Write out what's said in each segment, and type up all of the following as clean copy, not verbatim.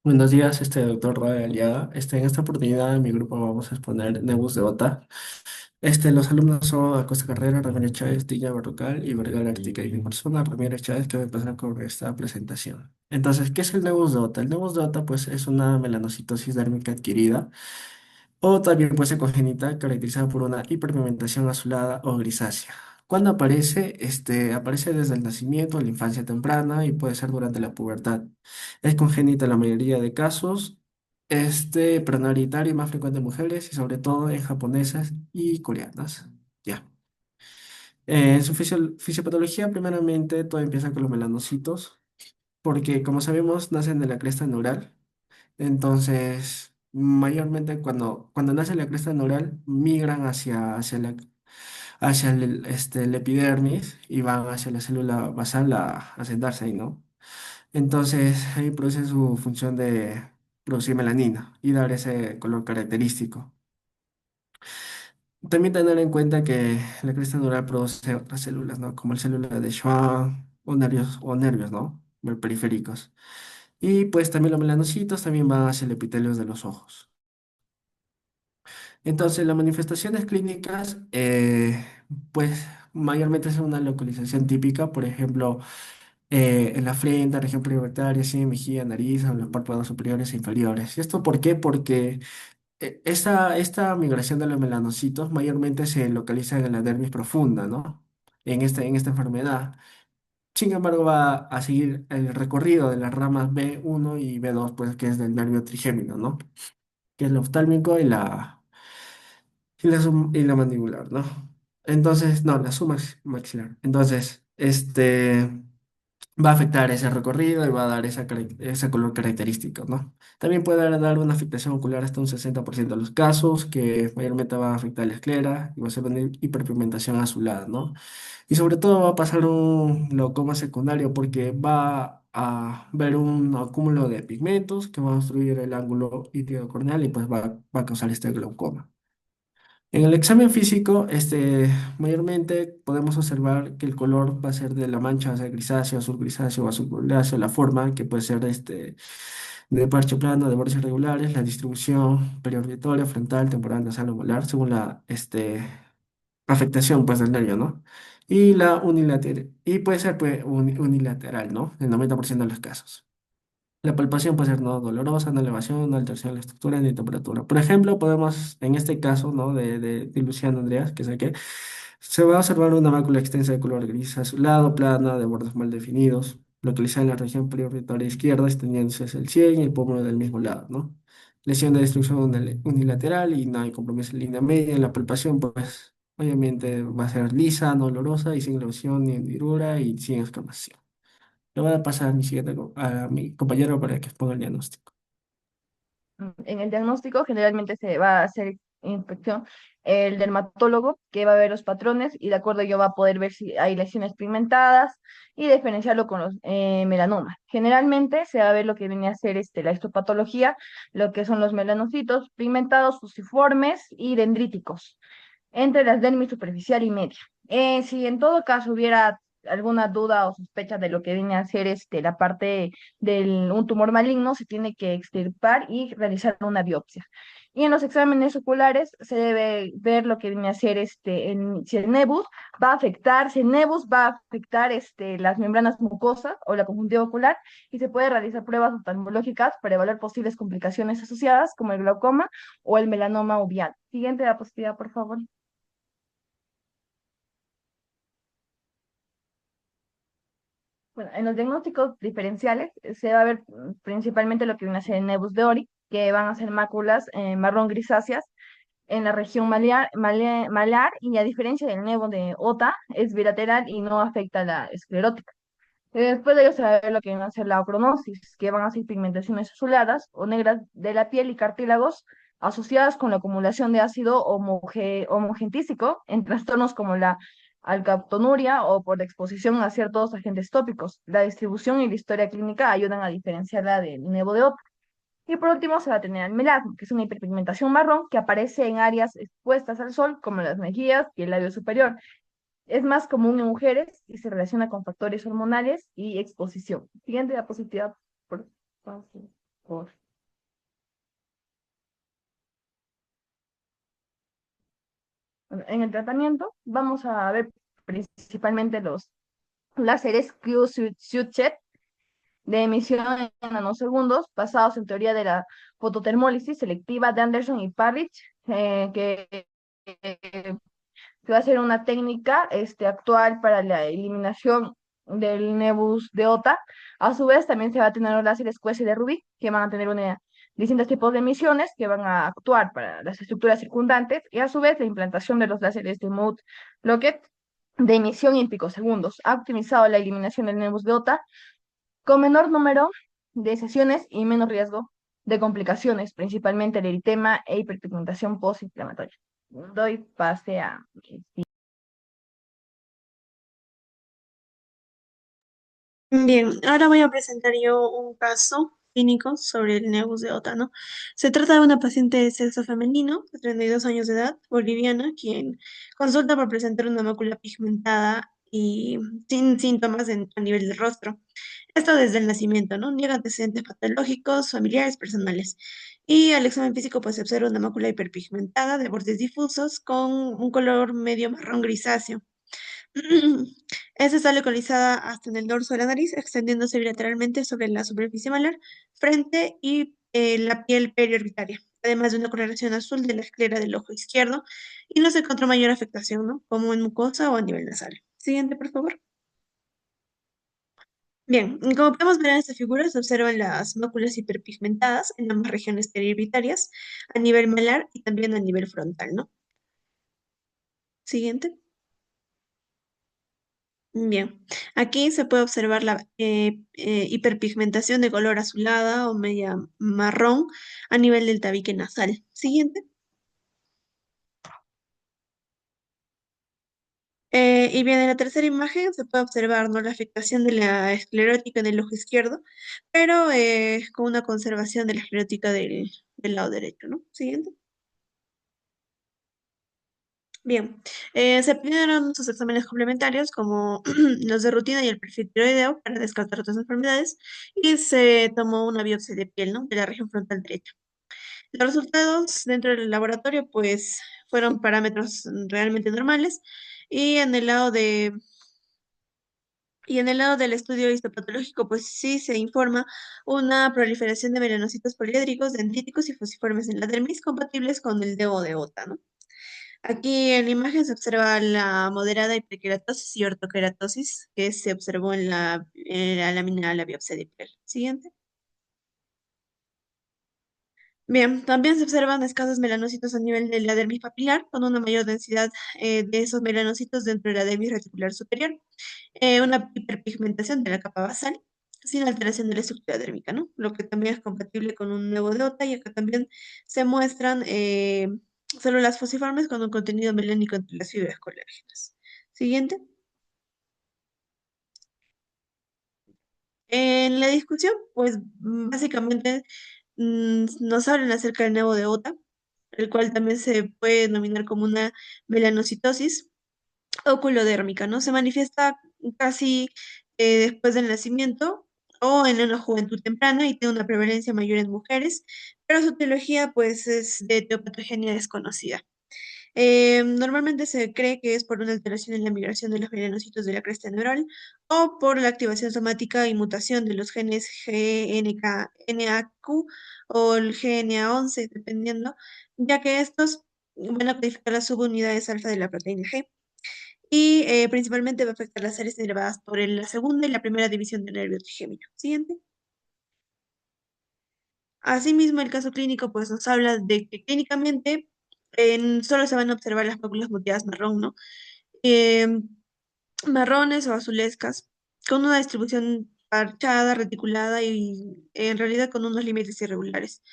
Buenos días, doctor Roy Aliaga. En esta oportunidad en mi grupo vamos a exponer Nebus de Ota. Los alumnos son Acosta Carrera, Ramírez Chávez, Tilla Barrocal y Vergara Artica. Y mi persona, Ramírez Chávez, que va a empezar con esta presentación. Entonces, ¿qué es el Nebus de Ota? El Nebus de Ota, pues, es una melanocitosis dérmica adquirida o también puede ser congénita, caracterizada por una hiperpigmentación azulada o grisácea. ¿Cuándo aparece? Aparece desde el nacimiento, la infancia temprana y puede ser durante la pubertad. Es congénita en la mayoría de casos, pero no hereditario, más frecuente en mujeres y sobre todo en japonesas y coreanas. Ya. En su fisiopatología, primeramente, todo empieza con los melanocitos, porque como sabemos, nacen de la cresta neural. Entonces, mayormente cuando nace la cresta neural, migran hacia el epidermis y van hacia la célula basal a sentarse ahí, ¿no? Entonces, ahí produce su función de producir melanina y dar ese color característico. También tener en cuenta que la cresta neural produce otras células, ¿no? Como el célula de Schwann o nervios, ¿no? Periféricos. Y pues también los melanocitos también van hacia el epitelio de los ojos. Entonces, las manifestaciones clínicas, pues mayormente es una localización típica, por ejemplo, en la frente, región privataria, sí, mejilla, nariz, o los párpados superiores e inferiores. ¿Y esto por qué? Porque esta migración de los melanocitos mayormente se localiza en la dermis profunda, ¿no? En esta enfermedad. Sin embargo, va a seguir el recorrido de las ramas B1 y B2, pues que es del nervio trigémino, ¿no? Que es el oftálmico y la mandibular, ¿no? Entonces, no, la submaxilar. Entonces, va a afectar ese recorrido y va a dar ese color característico, ¿no? También puede dar una afectación ocular hasta un 60% de los casos, que mayormente va a afectar la esclera y va a ser una hiperpigmentación azulada, ¿no? Y sobre todo va a pasar un glaucoma secundario porque va a ver un acúmulo de pigmentos que va a obstruir el ángulo iridocorneal y pues va a causar este glaucoma. En el examen físico, mayormente podemos observar que el color va a ser de la mancha, o sea, grisáceo, azul grisáceo o azul violáceo, la forma que puede ser de parche plano, de bordes irregulares, la distribución periorbitoria, frontal, temporal, nasal o molar, según la afectación pues, del nervio, ¿no? Y puede ser pues, unilateral, ¿no? En el 90% de los casos. La palpación puede ser no dolorosa, no elevación, no alteración de la estructura ni temperatura. Por ejemplo, podemos, en este caso, ¿no? de Luciano Andreas, que sé que se va a observar una mácula extensa de color gris azulado, plana, de bordes mal definidos, localizada en la región prioritarias izquierda, extendiéndose hacia el 100 y el pómulo del mismo lado, ¿no? Lesión de destrucción unilateral y no hay compromiso en línea media. En la palpación, pues, obviamente va a ser lisa, no dolorosa y sin erosión ni hendidura y sin escamación. Le voy a pasar a mi compañero para que exponga el diagnóstico. En el diagnóstico generalmente se va a hacer inspección el dermatólogo que va a ver los patrones y de acuerdo a ello va a poder ver si hay lesiones pigmentadas y diferenciarlo con los melanomas. Generalmente se va a ver lo que viene a ser la histopatología, lo que son los melanocitos pigmentados, fusiformes y dendríticos entre las dermis superficial y media. Si en todo caso hubiera alguna duda o sospecha de lo que viene a ser la parte de un tumor maligno, se tiene que extirpar y realizar una biopsia. Y en los exámenes oculares se debe ver lo que viene a ser si el nebus va a afectar, si el nebus va a afectar las membranas mucosas o la conjuntiva ocular y se puede realizar pruebas oftalmológicas para evaluar posibles complicaciones asociadas como el glaucoma o el melanoma uveal. Siguiente diapositiva, por favor. Bueno, en los diagnósticos diferenciales se va a ver principalmente lo que viene a ser el nevus de Ori, que van a ser máculas marrón grisáceas en la región malar y a diferencia del nevo de Ota, es bilateral y no afecta a la esclerótica. Después de ello se va a ver lo que viene a ser la ocronosis, que van a ser pigmentaciones azuladas o negras de la piel y cartílagos asociadas con la acumulación de ácido homogentísico en trastornos como la alcaptonuria o por exposición a ciertos agentes tópicos. La distribución y la historia clínica ayudan a diferenciarla del nevo de Ota. Y por último se va a tener el melasma, que es una hiperpigmentación marrón que aparece en áreas expuestas al sol, como las mejillas y el labio superior. Es más común en mujeres y se relaciona con factores hormonales y exposición. Siguiente diapositiva, por favor. Por- bueno, en el tratamiento vamos a ver principalmente los láseres Q-Switched de emisión en nanosegundos, basados en teoría de la fototermólisis selectiva de Anderson y Parrish, que va a ser una técnica actual para la eliminación del nebus de OTA. A su vez, también se va a tener los láseres QS de Rubí, que van a tener distintos tipos de emisiones que van a actuar para las estructuras circundantes, y a su vez la implantación de los láseres de Mode Lockett de emisión en picosegundos ha optimizado la eliminación del nebus de OTA con menor número de sesiones y menos riesgo de complicaciones, principalmente el eritema e hiperpigmentación postinflamatoria. Doy pase a... Bien, ahora voy a presentar yo un caso clínico sobre el nevus de Otano. Se trata de una paciente de sexo femenino, de 32 años de edad, boliviana, quien consulta por presentar una mácula pigmentada y sin síntomas a nivel del rostro. Esto desde el nacimiento, ¿no? Niega antecedentes patológicos, familiares, personales. Y al examen físico, pues se observa una mácula hiperpigmentada de bordes difusos con un color medio marrón grisáceo. Esta está localizada hasta en el dorso de la nariz, extendiéndose bilateralmente sobre la superficie malar, frente y la piel periorbitaria, además de una coloración azul de la esclera del ojo izquierdo, y no se encontró mayor afectación, ¿no? Como en mucosa o a nivel nasal. Siguiente, por favor. Bien, como podemos ver en esta figura, se observan las máculas hiperpigmentadas en ambas regiones periorbitarias, a nivel malar y también a nivel frontal, ¿no? Siguiente. Bien, aquí se puede observar la hiperpigmentación de color azulada o media marrón a nivel del tabique nasal. Siguiente. Y bien, en la tercera imagen se puede observar, ¿no?, la afectación de la esclerótica en el ojo izquierdo, pero con una conservación de la esclerótica del lado derecho, ¿no? Siguiente. Bien, se pidieron sus exámenes complementarios como los de rutina y el perfil tiroideo para descartar otras enfermedades y se tomó una biopsia de piel, ¿no?, de la región frontal derecha. Los resultados dentro del laboratorio pues fueron parámetros realmente normales y en el lado del estudio histopatológico pues sí se informa una proliferación de melanocitos poliédricos, dendríticos y fosiformes en la dermis compatibles con el DO de OTA, ¿no? Aquí en la imagen se observa la moderada hiperkeratosis y ortokeratosis que se observó en la lámina de la biopsia de piel. Siguiente. Bien, también se observan escasos melanocitos a nivel de la dermis papilar, con una mayor densidad de esos melanocitos dentro de la dermis reticular superior, una hiperpigmentación de la capa basal, sin alteración de la estructura dérmica, ¿no? Lo que también es compatible con un nuevo de OTA, y acá también se muestran células fosiformes con un contenido melánico entre las fibras colágenas. Siguiente. En la discusión, pues básicamente nos hablan acerca del nevo de OTA, el cual también se puede denominar como una melanocitosis oculodérmica, ¿no? Se manifiesta casi después del nacimiento o en una juventud temprana y tiene una prevalencia mayor en mujeres, pero su etiología pues es de etiopatogenia desconocida. Normalmente se cree que es por una alteración en la migración de los melanocitos de la cresta neural o por la activación somática y mutación de los genes GNK, NAQ o el GNA11, dependiendo, ya que estos van a codificar las subunidades alfa de la proteína G y principalmente va a afectar las áreas inervadas por la segunda y la primera división del nervio trigémino. Siguiente. Asimismo, el caso clínico pues nos habla de que clínicamente solo se van a observar las máculas moteadas marrón, ¿no? Em, Marrones o azulescas, con una distribución parchada, reticulada y en realidad con unos límites irregulares.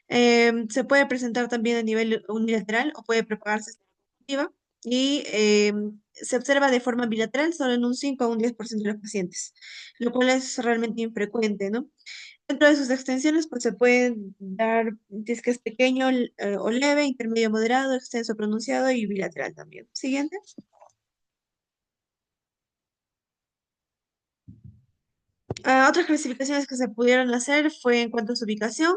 Se puede presentar también a nivel unilateral o puede propagarse activa y se observa de forma bilateral solo en un 5 a un 10% de los pacientes, lo cual es realmente infrecuente, ¿no? Dentro de sus extensiones, pues se pueden dar, si es que es pequeño o leve, intermedio moderado, extenso pronunciado y bilateral también. Siguiente. Otras clasificaciones que se pudieron hacer fue en cuanto a su ubicación,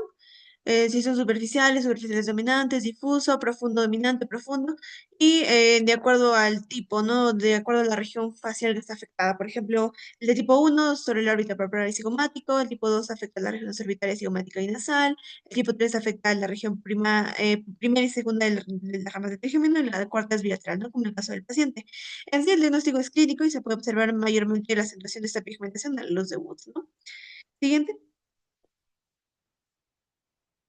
si son superficiales, superficiales dominantes, difuso, profundo dominante, profundo, y de acuerdo al tipo, ¿no? De acuerdo a la región facial que está afectada. Por ejemplo, el de tipo 1 sobre la órbita palpebral y cigomático, el tipo 2 afecta a la región orbitaria, cigomática y nasal, el tipo 3 afecta a la región primera y segunda de las ramas del trigémino, y la cuarta es bilateral, ¿no? Como en el caso del paciente. En sí, el diagnóstico es clínico y se puede observar mayormente la acentuación de esta pigmentación a la luz de Woods, ¿no? Siguiente.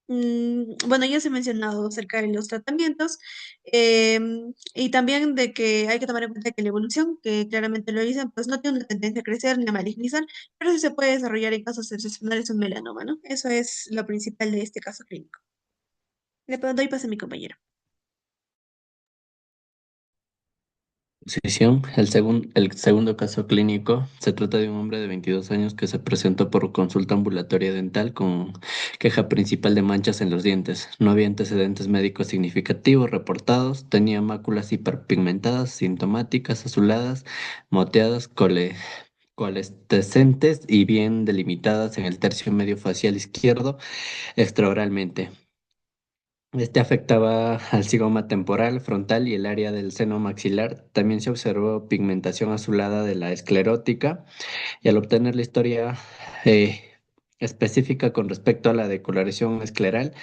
Bueno, ya se ha mencionado acerca de los tratamientos y también de que hay que tomar en cuenta que la evolución, que claramente lo dicen, pues no tiene una tendencia a crecer ni a malignizar, pero sí se puede desarrollar en casos excepcionales un melanoma, ¿no? Eso es lo principal de este caso clínico. Doy paso a mi compañero. Posición. El segundo caso clínico se trata de un hombre de 22 años que se presentó por consulta ambulatoria dental con queja principal de manchas en los dientes. No había antecedentes médicos significativos reportados, tenía máculas hiperpigmentadas, sintomáticas, azuladas, moteadas, colescentes y bien delimitadas en el tercio medio facial izquierdo extraoralmente. Este afectaba al zigoma temporal, frontal y el área del seno maxilar. También se observó pigmentación azulada de la esclerótica y al obtener la historia eh, específica con respecto a la decoloración escleral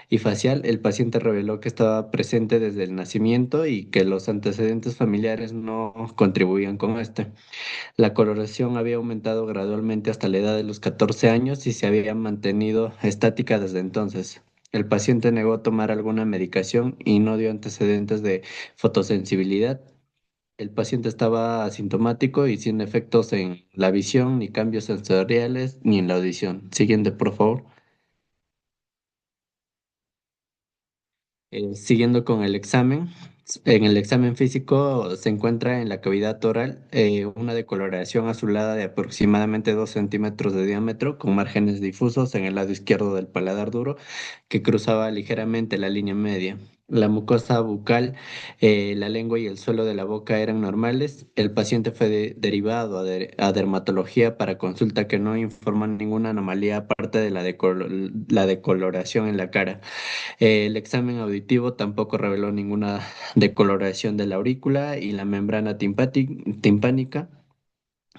y facial, el paciente reveló que estaba presente desde el nacimiento y que los antecedentes familiares no contribuían con este. La coloración había aumentado gradualmente hasta la edad de los 14 años y se había mantenido estática desde entonces. El paciente negó tomar alguna medicación y no dio antecedentes de fotosensibilidad. El paciente estaba asintomático y sin efectos en la visión, ni cambios sensoriales, ni en la audición. Siguiente, por favor. Siguiendo con el examen, en el examen físico se encuentra en la cavidad oral una decoloración azulada de aproximadamente 2 centímetros de diámetro con márgenes difusos en el lado izquierdo del paladar duro que cruzaba ligeramente la línea media. La mucosa bucal, la lengua y el suelo de la boca eran normales. El paciente fue derivado a dermatología para consulta que no informa ninguna anomalía aparte de la decoloración en la cara. El examen auditivo tampoco reveló ninguna decoloración de la aurícula y la membrana timpánica.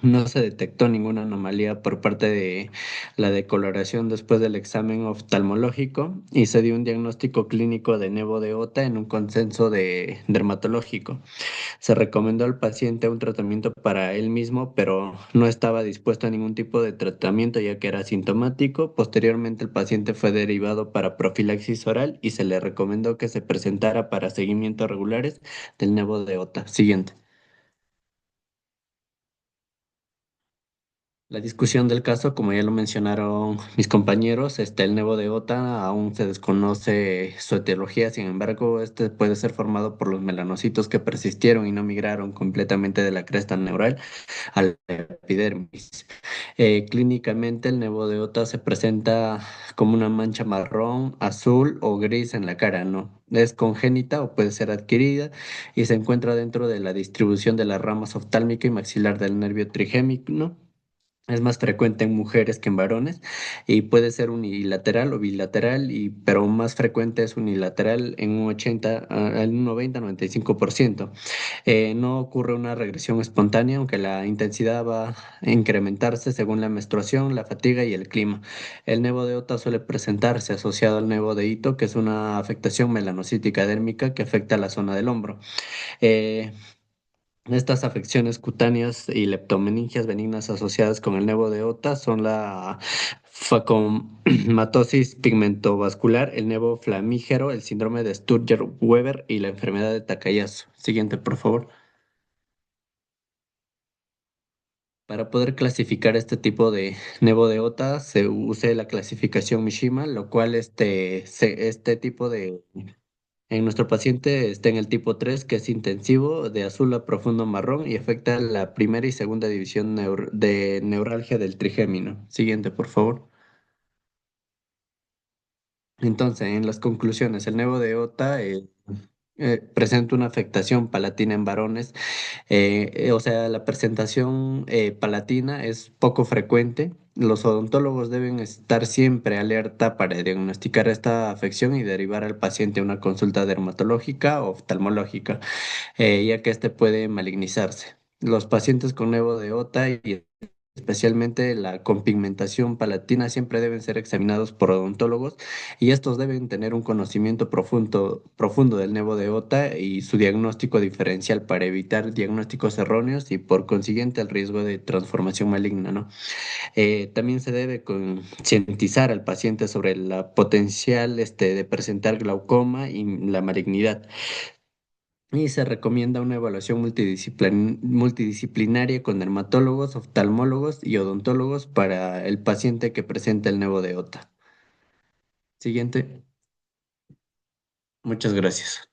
No se detectó ninguna anomalía por parte de la decoloración después del examen oftalmológico y se dio un diagnóstico clínico de nevo de Ota en un consenso dermatológico. Se recomendó al paciente un tratamiento para él mismo, pero no estaba dispuesto a ningún tipo de tratamiento ya que era sintomático. Posteriormente, el paciente fue derivado para profilaxis oral y se le recomendó que se presentara para seguimientos regulares del nevo de Ota. Siguiente. La discusión del caso, como ya lo mencionaron mis compañeros, el nevo de Ota aún se desconoce su etiología, sin embargo, este puede ser formado por los melanocitos que persistieron y no migraron completamente de la cresta neural a la epidermis. Clínicamente, el nevo de Ota se presenta como una mancha marrón, azul o gris en la cara, ¿no? Es congénita o puede ser adquirida y se encuentra dentro de la distribución de las ramas oftálmica y maxilar del nervio trigémino, ¿no? Es más frecuente en mujeres que en varones y puede ser unilateral o bilateral, pero más frecuente es unilateral en un 90-95%. No ocurre una regresión espontánea, aunque la intensidad va a incrementarse según la menstruación, la fatiga y el clima. El nevo de Ota suele presentarse asociado al nevo de Ito, que es una afectación melanocítica dérmica que afecta a la zona del hombro. Eh, Estas afecciones cutáneas y leptomeningias benignas asociadas con el nevo de Ota son la facomatosis pigmentovascular, el nevo flamígero, el síndrome de Sturger-Weber y la enfermedad de Takayasu. Siguiente, por favor. Para poder clasificar este tipo de nevo de Ota se usa la clasificación Mishima, lo cual este tipo de en nuestro paciente está en el tipo 3, que es intensivo, de azul a profundo marrón y afecta la primera y segunda división de neuralgia del trigémino. Siguiente, por favor. Entonces, en las conclusiones, el nevo de Ota presenta una afectación palatina en varones, o sea, la presentación palatina es poco frecuente Los odontólogos deben estar siempre alerta para diagnosticar esta afección y derivar al paciente a una consulta dermatológica o oftalmológica, ya que este puede malignizarse. Los pacientes con nevo de Ota y especialmente la con pigmentación palatina siempre deben ser examinados por odontólogos y estos deben tener un conocimiento profundo del nevo de Ota y su diagnóstico diferencial para evitar diagnósticos erróneos y por consiguiente el riesgo de transformación maligna, ¿no? También se debe concientizar al paciente sobre la potencial de presentar glaucoma y la malignidad. Y se recomienda una evaluación multidisciplinaria con dermatólogos, oftalmólogos y odontólogos para el paciente que presenta el nevo de Ota. Siguiente. Muchas gracias.